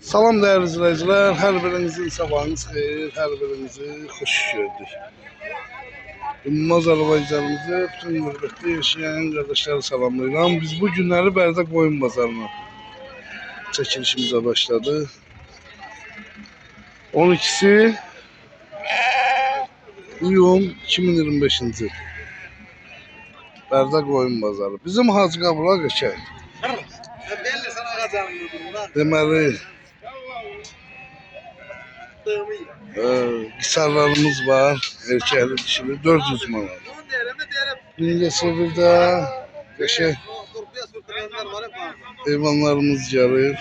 Salam değerli izleyiciler, her birinizin sabahınız xeyir, her birinizi hoş gördük. Ümmaz Azərbaycanımızı, bütün qürbətdə yaşayan qardaşları salamlayıram. Biz bu günləri Bərdə Qoyun Bazarına çəkilişimizə başladı. 12'si iyun 2025-ci il. Bərdə Qoyun Bazarı. Bizim Hacı Qabula Qəşəng. Deməli, Qisarlarımız var, erkəkli dişili 400 manat. Mingəçevirdə qəşəng heyvanlarımız gəlir.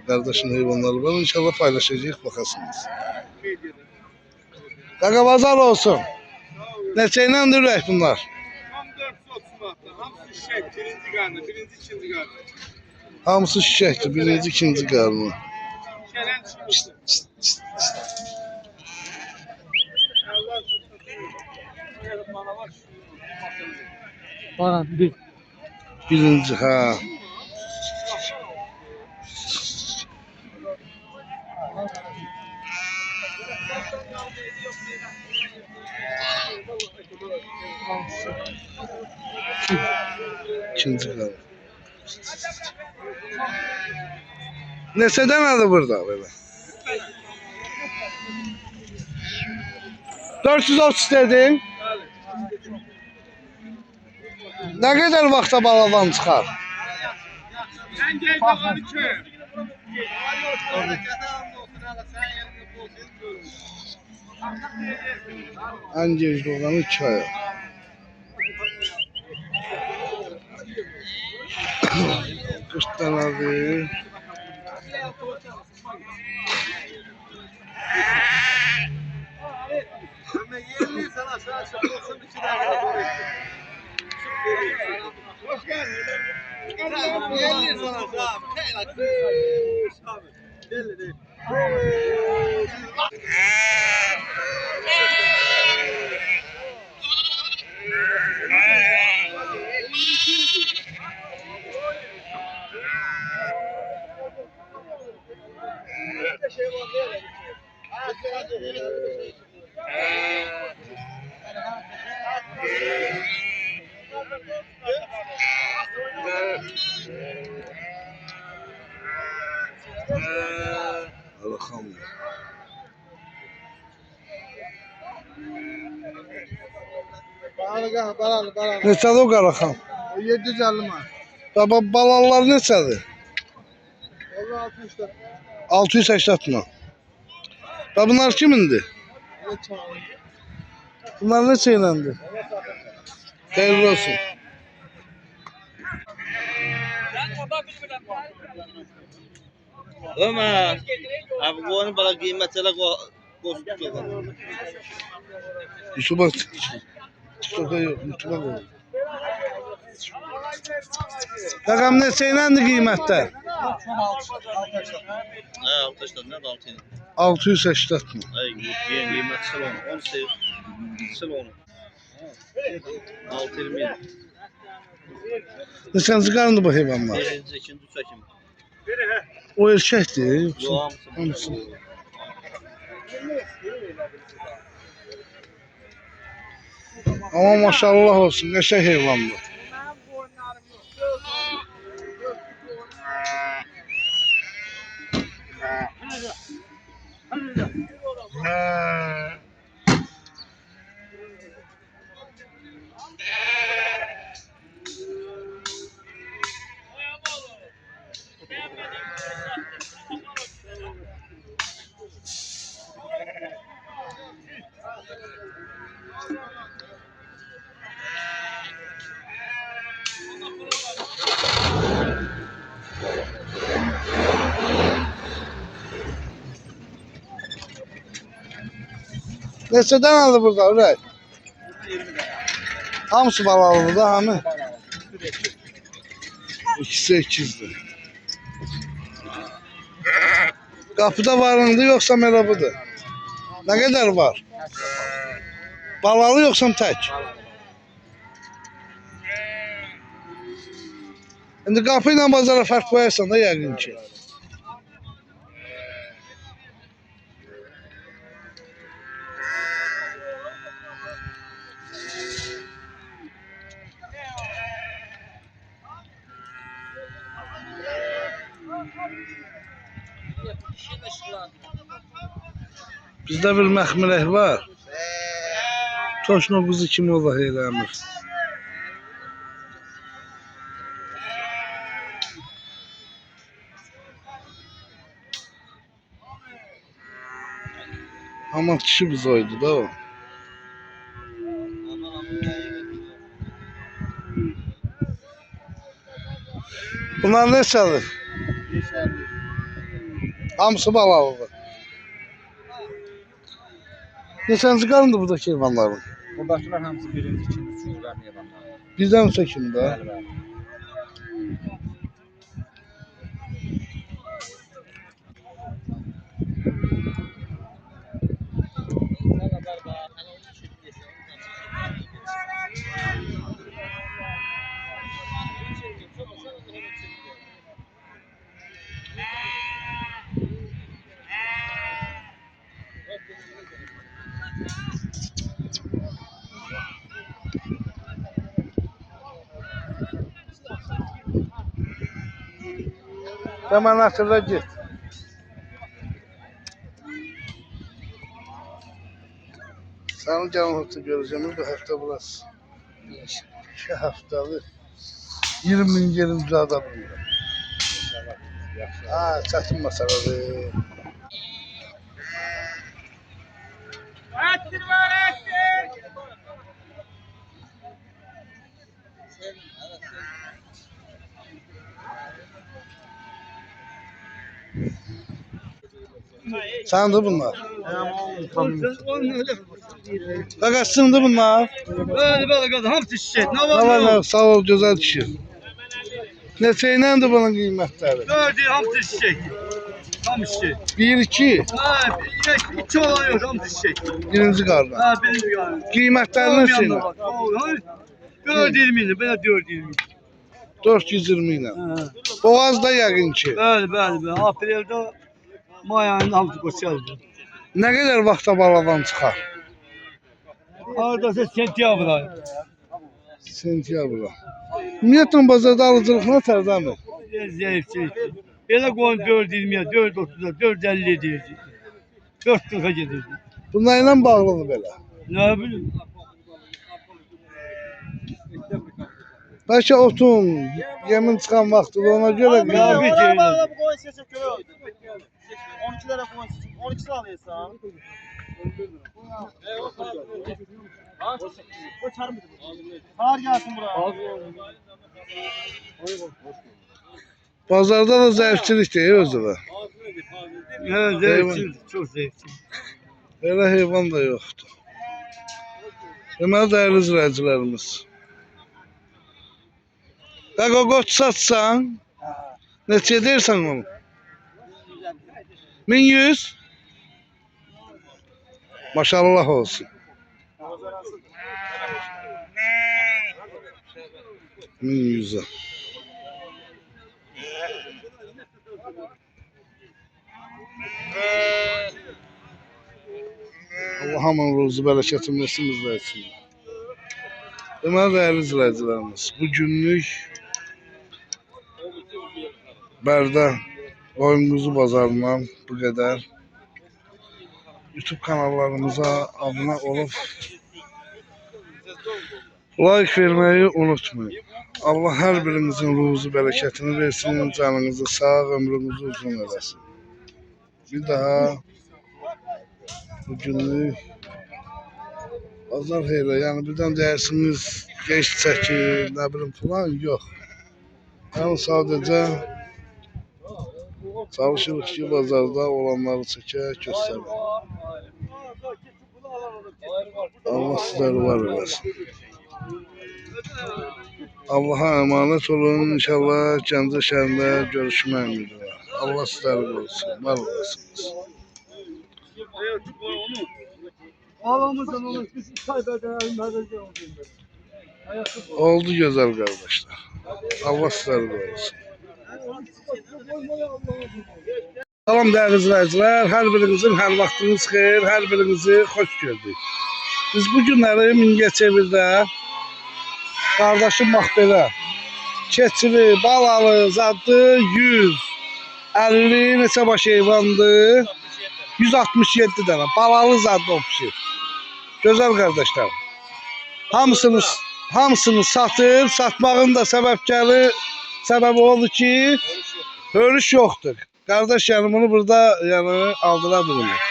Qardaşın heyvanları var, inşallah paylaşacağıq, baxasınız. Qaqa bazar olsun. Neçə ilə ürək bunlar? Hamısı şişəkdir, birinci, ikinci qarnı. Birinci, ha. İkinci qarnı. Neçədən adı burada belə? 430 dedin. Ne kadar vaxta baladan çıxar? En gec olanı 2 aya. Qırtdan adı. Elhamdülillah. Balalı. Neçədir o qaraxan? 750 manat. Baba balalar neçədir? 60'da. 680 manat. Da bunlar kimindir? Bunlar neçə iləndir? Xeyirli olsun. Ömer, abi bu onu bana kıymetine koştu. YouTube'a TikTok'a yok, YouTube'a koy. Qaqam neçə iləndir qiymətdə? Ha, arkadaşlar ne de altı. 680 manat. Ay, yiyen kıymet salonu. 10 sev. Salonu. 620. Neçənci qarnıdır bu heyvanlar? Birinci, ikinci, çekim. O erkəkdir, yoxsa? Yoğam. Hamısı. Ama maşallah olsun, qəşəng heyvandır. Neçədən aldı burada ürək? Hamısı balalıdır da hamı. İkisi 8'dir. Kapıda varındı yoksa elə budur? Ne kadar var? Balalı yoksa tek? Şimdi kapıyla bazara fark koyarsan da yəqin ki. Bizdə bir məxmələk var. Toşno quzu kimi o da eləmir. Ama kişi biz oydu da o. Bunlar ne çalır? Hamısı balalıdır. Neçənci qarındır buradakı heyvanların? Buradakiler hamısı birinci, ikinci, üçüncü qarnıya banlar. Birdən çəkin də. Bəli, bəli. Hemen hatırla git. Senin canlı göreceğim bu hafta burası. 2 haftalı 20 bin yerim düzəldə bilmirəm. Ha, çətin məsələdir. Sandı bunlar. Qaçsındı bunlar. Öyle böyle kadar hamsi çiçek. Ne Ne var var ne ne yok? sağ ol güzel kişi. Neçəynəndir bunun qiymətləri? Gördü hamsi çiçek. Hamsi. 1-2 Ha, iki olan yok hamsi çiçek. birinci qardan. Ha, benim yani. Qiymətləri Olmayan da neçə? var. Dört ilmini, ben de dört ilmini. 420 ilə. Boğazda yəqin ki. Bəli. Apreldə may ayında hamısı qoçaldı. Nə qədər vaxta baladan çıxar? Hardasa sentyabr ayı. Sentyabra. Ümumiyyətlə bazarda alıcılıq nətərdəmi? Zəifçilik. Belə qoyun 4.20-yə, 4.30-a, 4.50 deyirdi. 4.40-a gedirdi. Bunlar ilə bağlıdır belə. Nə bilim. Bəlkə otun, yemin çıxan vaxtıdır ona görə Abi, qiymət. abi. Oraya bu koyun sesi köy. 12 lira koyun sesi. 12 lira alıyorsan. Sağır gelsin buraya. Bazarda da zəifçilik deyir özü də. Hə, zəifçilik, çox zəifçilik. Belə heyvan da yoxdur. Deməli dəyərli izləyicilərimiz. Qaqa qoç satsan, neçə deyirsən onu? 1100? Maşallah olsun. 1100'e. Allah hamın ruzu bərəkətin versin bizlər üçün. Deməli dəyərli izləyicilərimiz, bu günlük Bərdə qoyun quzu bazarından bu qədər. YouTube kanallarımıza abunə olub like verməyi unutmayın. Allah hər birinizin ruzu bərəkətini versin, canınızı sağ, ömrünüzü uzun eləsin. Bir daha bu günlük bazar xeyirə, yəni birdən deyirsiniz geç çəkir, nə bilim falan, yox. Yəni sadəcə çalışırıq ki, bazarda olanları çəkək, göstərin. Allah sizləri var eləsin. Allah'a emanet olun. İnşallah Gəncə şəhərində görüşmək ümidi var. Allah sizləri qorusun. Var olasınız. Ağlamızdan olur, biz kaybederim, nerede oldu? Oldu gözəl qardaşlar. Allah sizləri qorusun. Salam dəyərli izləyicilər. Hər birinizin hər vaxtınız xeyir, hər birinizi xoş gördük. Biz bu günləri Mingəçevirdə qardaşım bax belə keçili, balalı, zadlı 100, 50 neçə baş heyvandır? 167 dənə. Balalı zad opsi. Gözəl qardaşlar. Hamısını satır. Satmağın da səbəbi oldu ki, hörüş yoxdur. Qardaş yəni bunu burada yəni aldıra bilmir.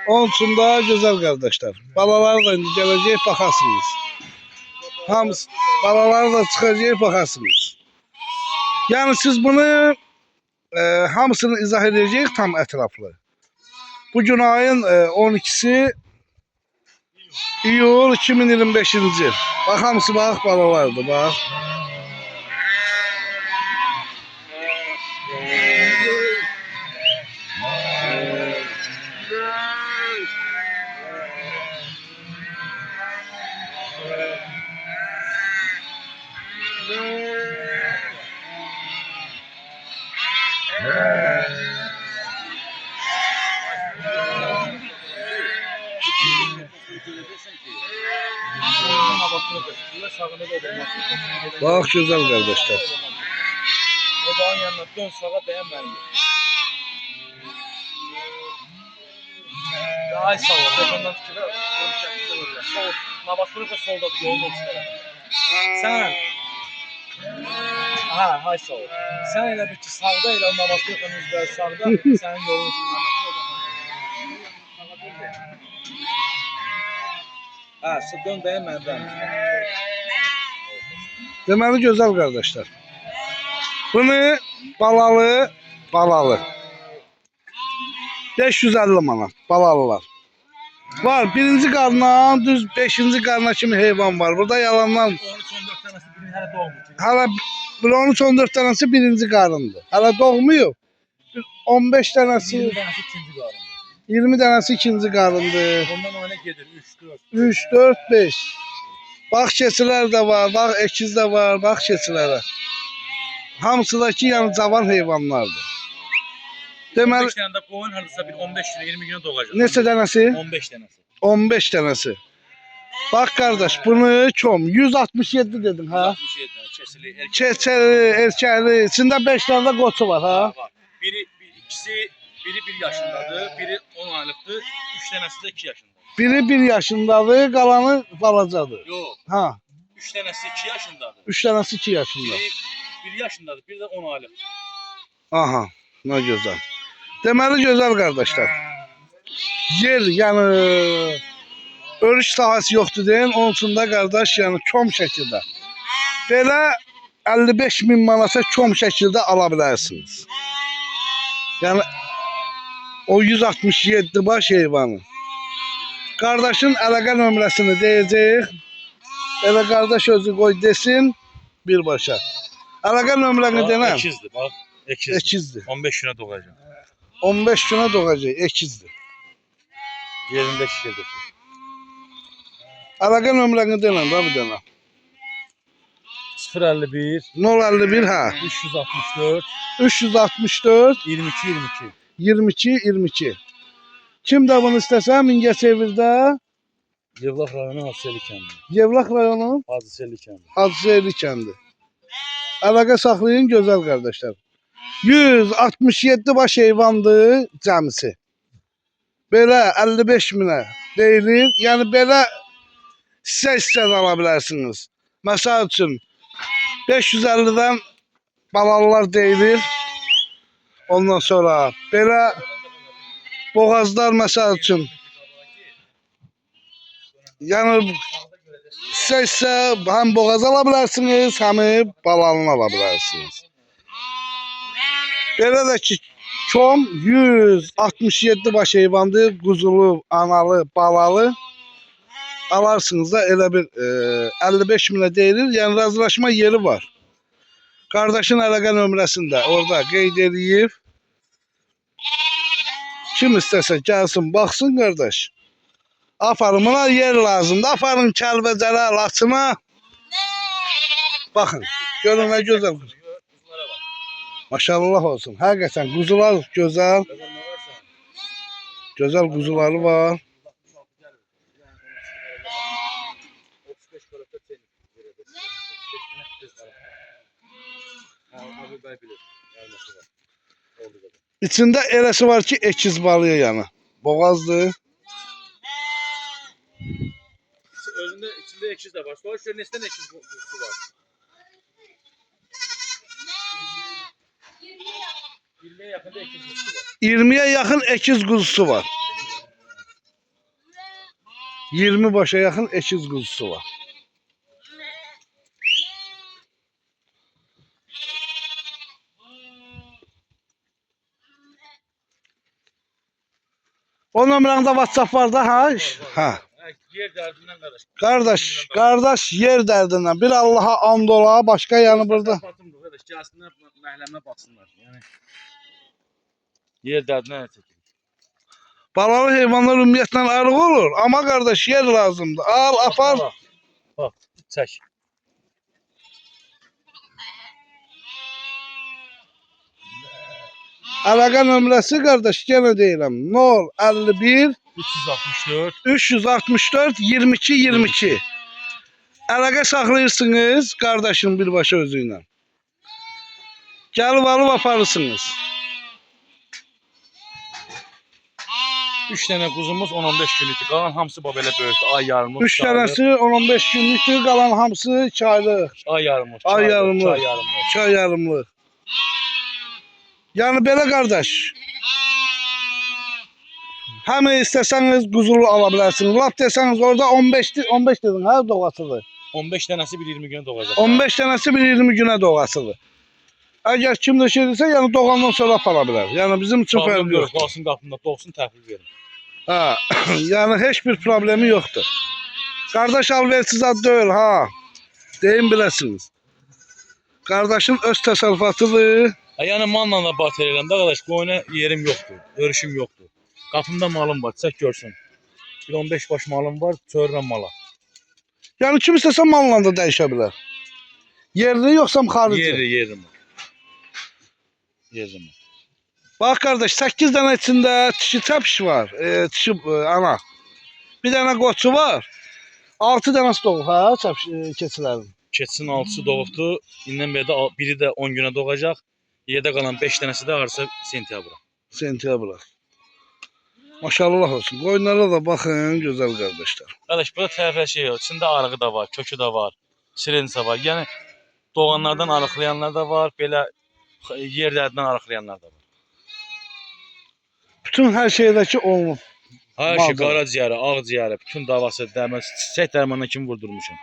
Onun üçün da gözəl qardaşlar. Balaları da indi gələcək baxasınız. Hamısı balaları da çıxacaq baxasınız. Yəni siz bunu hamısını izah edəcəyik tam ətraflı. Bugün ayın 12'si iyul 2025. Bak hamısı bax balalardır bax. Bax gözəl qardaşlar. O bağın yanına dön sağa dayan mənim. Ay sağ ol. Ondan fikirə sağ ol. Nabasını da solda yolun üstündə. Sən hay sağ ol. Sən elə bir ki sağda elə nabasını üzbəyə sağda sənin yolun üstündə. Dön dayan mənim. Deməli gözəl qardaşlar. Bunu balalı 550 manat balalılar. Var birinci qarnan düz 5-ci qarna kimi heyvan var. Burada yalandan 13-14 tanesi birini hələ doğmuyor. hala 13-14 tanesi birinci qarındır. Hala doğmuyor. 15 tanesi 20 tanesi ikinci qarında. 20 tanesi ikinci qarındır. Ondan oyuna gedir 3-4. 3, 4, 5. Bax keçilər də var, bax əkiz də var, bax keçilərə. Hamısındakı yəni cavan heyvanlardır. Deməli 15 tane de koyun hardasa bir 15 güne 20 güne doğacak. neçə dənəsi? 15 tanesi. 15 dənəsi. Bax qardaş, bunu çom 167 dedin ha? 67 tane kesili erkek Keçəli, erkəkli, içində 5 dənə də qoçu var ha? var. Biri 1 yaşındadır, biri 10 aylıktır, 3 tanesi de 2 yaşında. Biri 1 yaşındadır, qalanı balacadır. Yok, Ha, 3 tanesi 2 yaşındadır. 3 dənəsi 2 yaşında. Biri 1 yaşındadır, biri de 10 aylık. Aha, nə gözəl. Deməli gözəl qardaşlar. Yer, yəni örüş sahəsi yoxdur deyin, onun üçün də qardaş, yəni kom şəkildə. Belə 55 min manata kom şəkildə ala bilərsiniz. Yəni o 167 baş heyvanı. Qardaşın əlaqə nömrəsini deyəcəyik. Elə qardaş özü qoy desin birbaşa. Əlaqə nömrəni denən Ekizdir, bak. Ekizdir. ekizdir. 15 güne doğacak. 15 günə doğacaq, ekizdir. Yerinde şişirdir. Əlaqə nömrəni denən, da bir dənə. 051 051 hə. 364 364 22 22. 22 22. Kim də bunu istəsə Mingəçevirdə, Yevlak rayonu Hacıseli kəndi. Yevlax rayonu Hacıseli kəndi. Hacıseli kəndi. Əlaqə saxlayın gözəl qardaşlar. 167 baş heyvandır cəmisi. Belə 55 minə deyilir. Yəni belə hissə ala bilərsiniz. Məsəl üçün 550-dən balalılar deyilir. Ondan sonra belə boğazlar məsəl üçün. Yəni hissə həm boğaz ala bilərsiniz, həm balalını ala bilərsiniz. Belə də ki, kom 167 baş heyvandır, quzulu, analı, balalı. Alarsınız da elə bir 55 minə deyilir, yəni razılaşma yeri var. Qardaşın əlaqə nömrəsində orada qeyd edib. Kim istəsə gəlsin, baxsın qardaş. Afarın, buna yer lazımdır. Afarın Kəlbəcərə, Laçına. Baxın, görün nə gözəl. Maşallah olsun. Həqiqətən quzular gözəl. Gözəl quzuları var. Oldu qədər. İçində eləsi var ki, ekiz balığı yanı. Boğazdır. Özündə içində ekiz də var. Sonra şöyle neçədən ekiz quzusu var? 20'ye yakında ekiz quzusu var. 20'ye yakın ekiz kuzusu var. 20 başa yakın ekiz kuzusu var. O nömrəndə WhatsApp var da ha? Ha. Yer dərdindən qardaş. Qardaş yer dərdindən. Bir Allaha and ola, başqa yanı burada. Batımdır qardaş. Gəlsinlər məhəlləmə baxsınlar. Yəni yer dərdindən çəkilir. Balalı heyvanlar ümumiyyətlə arıq olur. Amma qardaş yer lazımdır. Al, apar. Bax, çək. Əlaqə nömrəsi qardaş yenə deyirəm. 051 364 364 22 22. Əlaqə saxlayırsınız qardaşın birbaşa özü ilə. Gəlib alıb aparırsınız. 3 dənə quzumuz 10-15 günlükdür. Qalan hamısı belə böyükdür. Ay yarımlıq. 3 dənəsi 10-15 günlükdür, qalan hamısı 2 aylıq. Ay yarımlıq. Ay yarımlıq. Ay yarımlıq. 2 ay yarımlıq. Yəni belə qardaş. Həm istəsəniz quzulu ala bilərsiniz. Lap desəniz orada 15 dedin, hə doğasıdır. 15 dənəsi bir 20 günə doğacaq. 15 dənəsi bir 20 günə doğasıdır. Əgər kimdə şey desə, yəni doğandan sonra apara bilər. Yəni bizim üçün fərqi yoxdur. Qalsın qapında, doğsun təhvil verin. Ha, yəni heç bir problemi yoxdur. Qardaş alversiz ad deyil ha. Deyin biləsiniz. Qardaşın öz təsərrüfatıdır. Yəni manla da batır eləm də qardaş, qoyuna yerim yoxdur, örüşüm yoxdur. Qapımda malım var, çək görsün. Bir 15 baş malım var, çörürəm mala. Yəni kim istəsə malla da dəyişə bilər. Yerli yoxsa xarici? Yerli. Bax qardaş, 8 dənə içində dişi çəpiş var, dişi ana. Bir dənə qoçu var. 6 dənəsi doğub, hə, çəpiş keçilərin. Keçsin 6'sı doğubdu. İndən bəri də biri də 10 günə doğacaq. Yerdə qalan 5 dənəsi də arsa sentyabra. Sentyabra. Maşallah olsun. Qoyunlara da baxın, gözəl qardaşlar. Qardaş, burada tərəfə şey yox. İçində arığı da var, kökü də var, sirensa var. Yəni doğanlardan arıqlayanlar da var, belə yerlərdən arıqlayanlar da var. Bütün hər şeydəki olmur. Hər şey qara ciyəri, ağ ciyəri, bütün davası, dəmir, çiçək dərmanına kimi vurdurmuşam.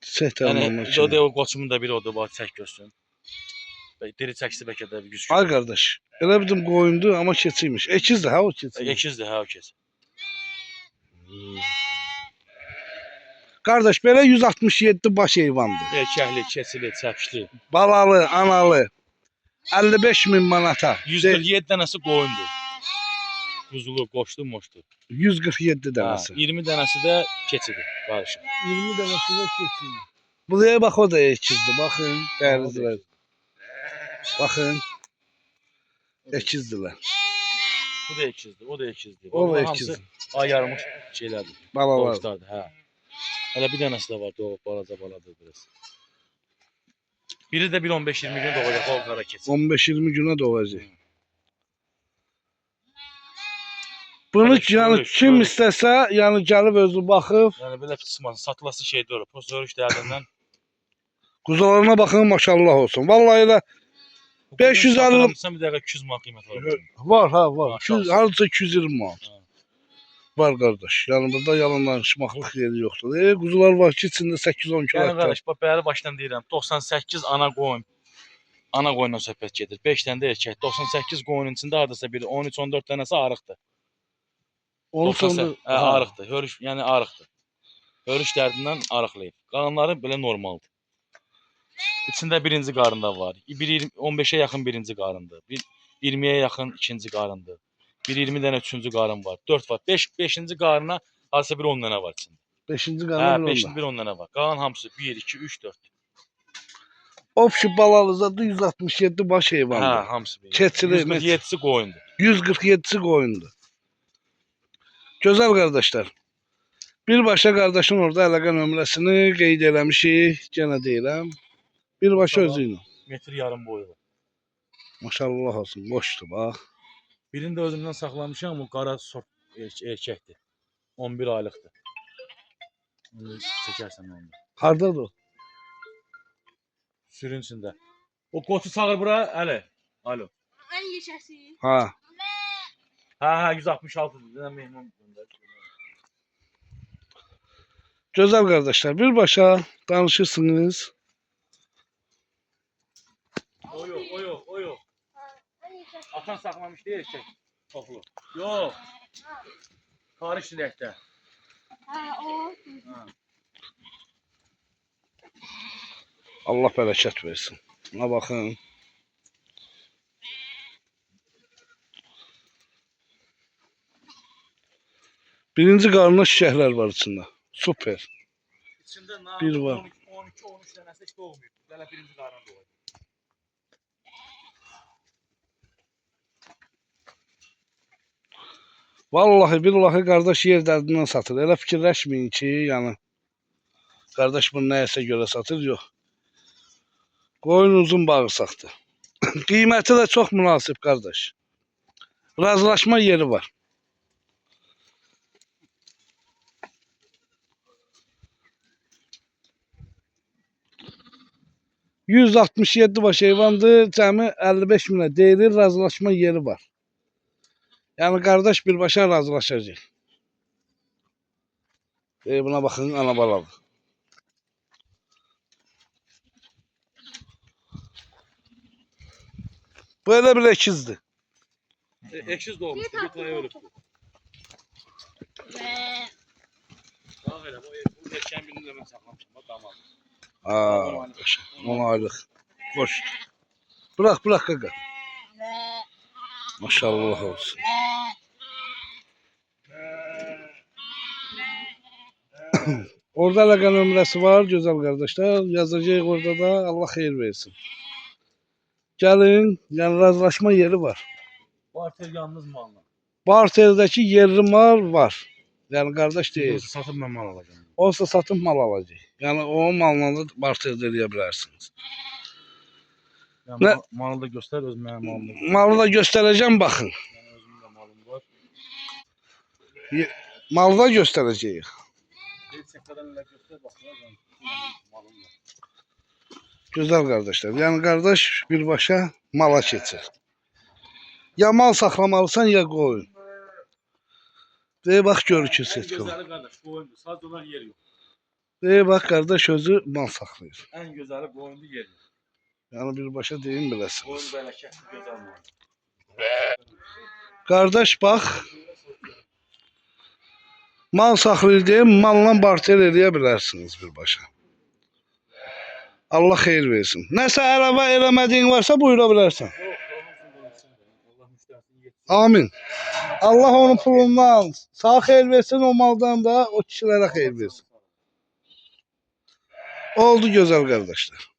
Çiçək Yəni dərmanına o da kimi. o qoçumun da biri odur, bax çək görsün. Diri çəkisi bəlkə də 100 Ay kilo. qardaş, elə bildim qoyundu, amma keçiymiş. Ekizdir, hə o keçi. Ekizdir, hə o keç. Qardaş, belə 167 baş heyvandır. Erkəkli, keçili, çəpişli. Balalı, analı. 55 min manata. 147 dənəsi qoyundur. Quzulu, qoşdu, moşdu. 147 dənəsi. 20 dənəsi də keçidir, qarışıq. 20 dənəsi də keçi. Buraya bax, o da ekizdir. Baxın, dəyərlilər. Baxın. Ekizdirlər. Bu da ekizdir, o da ekizdir. O da Bunlar ekizdir. hamısı ay yarımlıq şeylərdir. Balalar. Doğuşlardır, hə. Hələ bir dənəsi də var, doğub, baladır biraz. Biri də 1-15-20 gün doğacaq, o qara keçir. 15-20 günə doğacaq. Bunu Qardaş, yəni görüş, kim görüş. istəsə, yəni gəlib özü baxıb, Yəni belə çıxmasın, satılası şey deyil. Prosta örüş dərdindən quzularına baxın, maşallah olsun. Vallahi elə 550 bir dəqiqə 200 manat qiymət var. var, ha, var. Maşallah. 200, harca 220 manat. Ha. Var qardaş. Yəni burada yalan danışmaqlıq yeri yoxdur. Quzular var ki, içində 8-10 kilo. Yəni qardaş, bax bəri başdan deyirəm, 98 ana qoyun. Ana qoyundan söhbət gedir. 5 dənə də erkək. 98 qoyunun içində hardasa biri 13-14 dənəsi arıqdır. Onu 98 sonra arıqdır. Hörüş, yəni arıqdır. Hörüş dərdindən arıqlayıb. Qalanları belə normaldır. İçində birinci qarında var. 15-ə yaxın birinci qarındır. 20-yə yaxın ikinci qarındır. 1-20 dənə üçüncü qarın var. 4 var. 5-ci qarına hardasa bir 10 dənə var içində. 5-ci Hə, qanun 5-ci bir 10 dənə var. Qalan hamısı 1, 2, 3, 4. Opşi balalızadı 167 baş heyvandır. Hə, hamısı bir. Keçili, 147-si qoyundur. 147'si qoyundur. Gözəl qardaşlar. Birbaşa qardaşın orada əlaqə nömrəsini qeyd eləmişik. Yenə deyirəm. Birbaşa özü ilə. Metr yarım boyu var. Maşallah olsun. Qoşdur bax. Birini də özümdən saxlamışam, o qara sort erkəkdir. 11 aylıqdır. Onu çəkərsən onu. Hardadır o? Sürün içində. O qoçu çağır bura, Əli. Alo. En geçersin. Ha. Hə, 166-dır. Denən mehman göndər. Gözəl qardaşlar, birbaşa danışırsınız. O yox, o yox, o yox. En geçersin. Atan saxlamış deyil erkək. Çoxlu. Yox. Tarix diləkdə. Ha o. Allah bərəkət versin. Buna baxın. Birinci qarnına şişəklər var içində. Super. İçində Bir var. 12-13 dənəsi heç doğmayıb. Hələ birinci qarnına doğacaq. Vallahi billahi qardaş yer dərdindən satır. Elə fikirləşməyin ki, yəni qardaş bunu nəyəsə görə satır, yox. Qoyun uzun bağırsaqdır. Qiyməti də çox münasib qardaş. Razılaşma yeri var. ...167 baş heyvandır, cəmi 55 minə deyilir, razılaşma yeri var. Yəni qardaş birbaşa razılaşacaq. Buna baxın, ana baladır. Bu elə bir əkizdir. Eksiz doğmuş, bir tane ölübdür. Bax elə, bu erkəyin birini də mən saxlamışam, bax damal. Aa, 10 aylıq. Boş. Bırak qaqa. Maşallah olsun. Orada əlaqə nömrəsi var, gözəl qardaşlar. Yazacağıq orada da. Allah xeyir versin. Gəlin, yəni razılaşma yeri var. Barter yalnız malına. Barterdəki yerli mal var. Yəni qardaş deyil. Satıb mən mal alacağım. Olsa satıb mal alacaq. Yəni o malla da barterdə eləyə bilərsiniz. Yəni malı da göstər, öz mənim malımı. Malı da göstərəcəm, baxın. Yəni özümün də malım var. Malı da göstərəcəyik. Bir çəkədən elə göstər, baxın, malım var. Gözəl qardaşlar. Yəni qardaş birbaşa mala keçir. Ya mal saxlamalısan, ya qoyun. Bax görür ki, Ən gözəli qardaş qoyundur, sadəcə onlar yer yox. bax qardaş özü mal saxlayır. Ən gözəli qoyundur, yer yox. Yəni birbaşa deyim Qoyun biləsiniz. bələkətli gözəl mal. Qardaş bax. Mal saxlayır deyim, malla barter eləyə bilərsiniz birbaşa. Allah xeyir versin. Nəsə əlavə eləmədiyin varsa buyura bilərsən. Allah müştərisini yetsin. Amin. Allah onun pulundan sağ xeyir versin, o maldan da o kişilərə xeyir versin. Oldu gözəl qardaşlar.